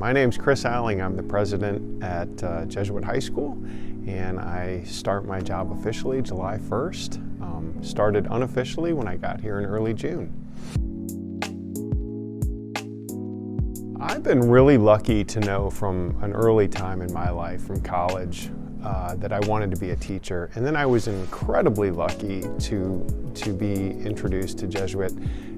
My name's Chris Alling. I'm the president at Jesuit High School, and I start my job officially July 1st. Started unofficially when I got here in early June. I've been really lucky to know from an early time in my life, from college, that I wanted to be a teacher. And then I was incredibly lucky to be introduced to Jesuit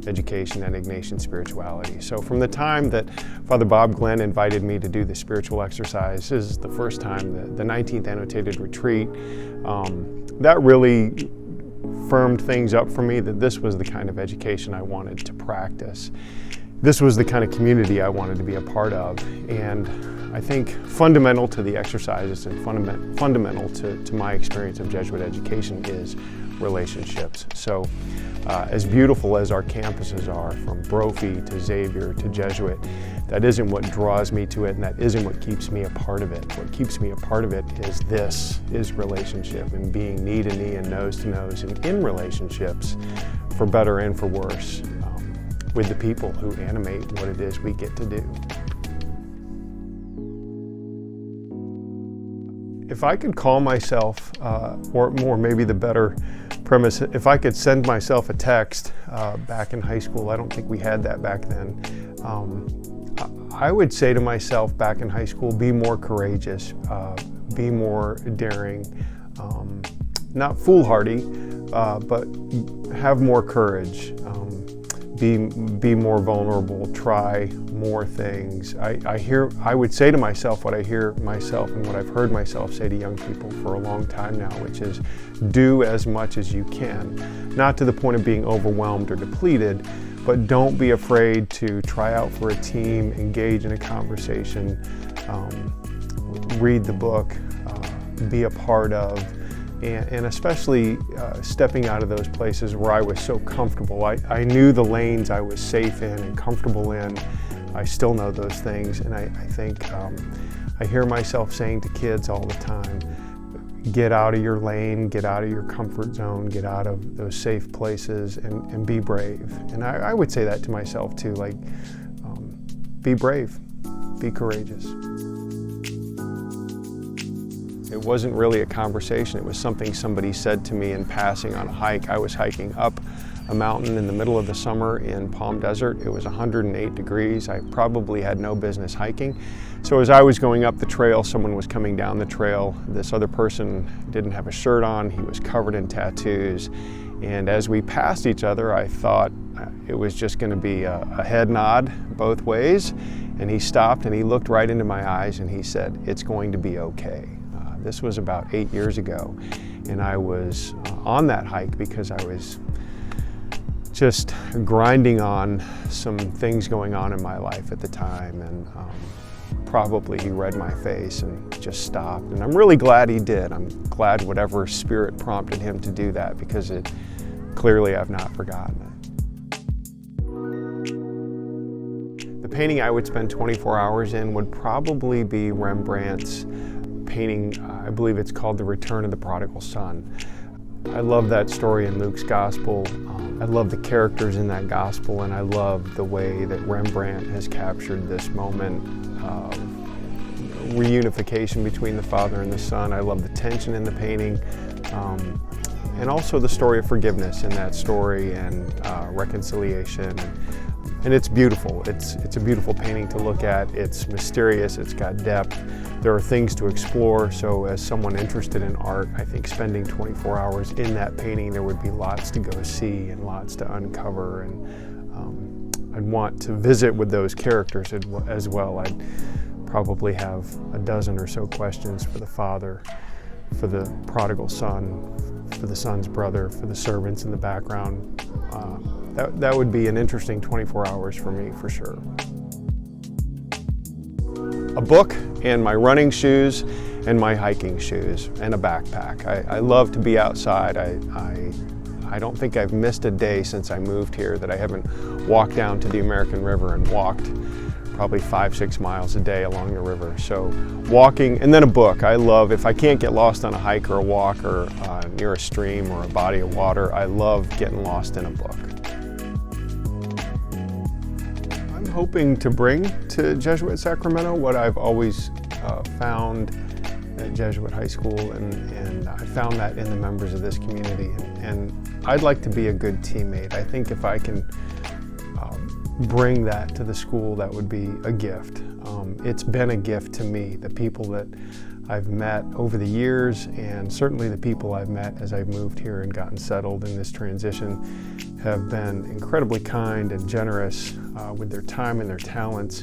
Education and Ignatian spirituality. So from the time that Father Bob Glenn invited me to do the spiritual exercises, the first time, the 19th annotated retreat, that really firmed things up for me that this was the kind of education I wanted to practice. This was the kind of community I wanted to be a part of. And I think fundamental to the exercises and fundamental to my experience of Jesuit education is relationships. So as beautiful as our campuses are, from Brophy to Xavier to Jesuit, that isn't what draws me to it, and that isn't what keeps me a part of it. What keeps me a part of it is relationship, and being knee to knee and nose to nose and in relationships, for better and for worse, with the people who animate what it is we get to do. If I could call myself, or maybe the better premise, if I could send myself a text back in high school, I don't think we had that back then, I would say to myself back in high school, be more courageous, be more daring, not foolhardy, but have more courage. Be more vulnerable, try more things. I would say to myself what I hear myself and what I've heard myself say to young people for a long time now, which is do as much as you can. Not to the point of being overwhelmed or depleted, but don't be afraid to try out for a team, engage in a conversation, read the book, be a part of, and especially stepping out of those places where I was so comfortable. I knew the lanes I was safe in and comfortable in. I still know those things, and I think I hear myself saying to kids all the time, get out of your lane, get out of your comfort zone, get out of those safe places, and be brave. And I would say that to myself too, like, be brave, be courageous. It wasn't really a conversation, it was something somebody said to me in passing on a hike. I was hiking up a mountain in the middle of the summer in Palm Desert. It was 108 degrees. I probably had no business hiking. So as I was going up the trail, someone was coming down the trail. This other person didn't have a shirt on, he was covered in tattoos. And as we passed each other, I thought it was just going to be a head nod both ways. And he stopped and he looked right into my eyes and he said, "It's going to be okay." This was about 8 years ago, and I was on that hike because I was just grinding on some things going on in my life at the time, and probably he read my face and just stopped. And I'm really glad he did. I'm glad whatever spirit prompted him to do that, because clearly I've not forgotten it. The painting I would spend 24 hours in would probably be Rembrandt's painting, I believe it's called The Return of the Prodigal Son. I love that story in Luke's gospel. I love the characters in that gospel, and I love the way that Rembrandt has captured this moment of reunification between the father and the son. I love the tension in the painting, and also the story of forgiveness in that story, and reconciliation. And it's beautiful. It's a beautiful painting to look at. It's mysterious, it's got depth. There are things to explore, so as someone interested in art, I think spending 24 hours in that painting, there would be lots to go see and lots to uncover, and I'd want to visit with those characters as well. I'd probably have a dozen or so questions for the father, for the prodigal son, for the son's brother, for the servants in the background. That would be an interesting 24 hours for me, for sure. A book and my running shoes and my hiking shoes and a backpack. I love to be outside. I don't think I've missed a day since I moved here that I haven't walked down to the American River and walked probably 5-6 miles a day along the river. So walking, and then a book. I love, if I can't get lost on a hike or a walk or near a stream or a body of water, I love getting lost in a book. I'm hoping to bring to Jesuit Sacramento what I've always found at Jesuit High School, and I found that in the members of this community. And I'd like to be a good teammate. I think if I can bring that to the school, that would be a gift. It's been a gift to me, the people that I've met over the years, and certainly the people I've met as I've moved here and gotten settled in this transition have been incredibly kind and generous with their time and their talents.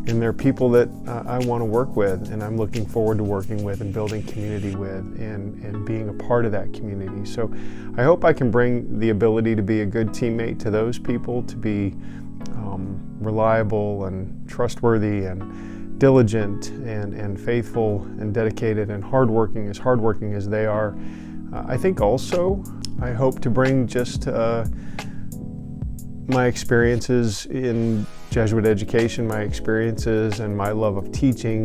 And they're people that I want to work with, and I'm looking forward to working with and building community with and being a part of that community. So I hope I can bring the ability to be a good teammate to those people, to be reliable and trustworthy and diligent and faithful and dedicated and hardworking as they are. I think also I hope to bring just my experiences in Jesuit education, my experiences and my love of teaching,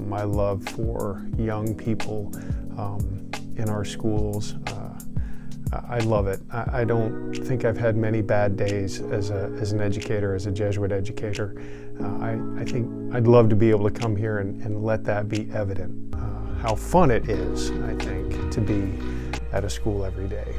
my love for young people in our schools. I love it. I don't think I've had many bad days as an educator, as a Jesuit educator. I think I'd love to be able to come here and let that be evident. How fun it is, I think, to be at a school every day.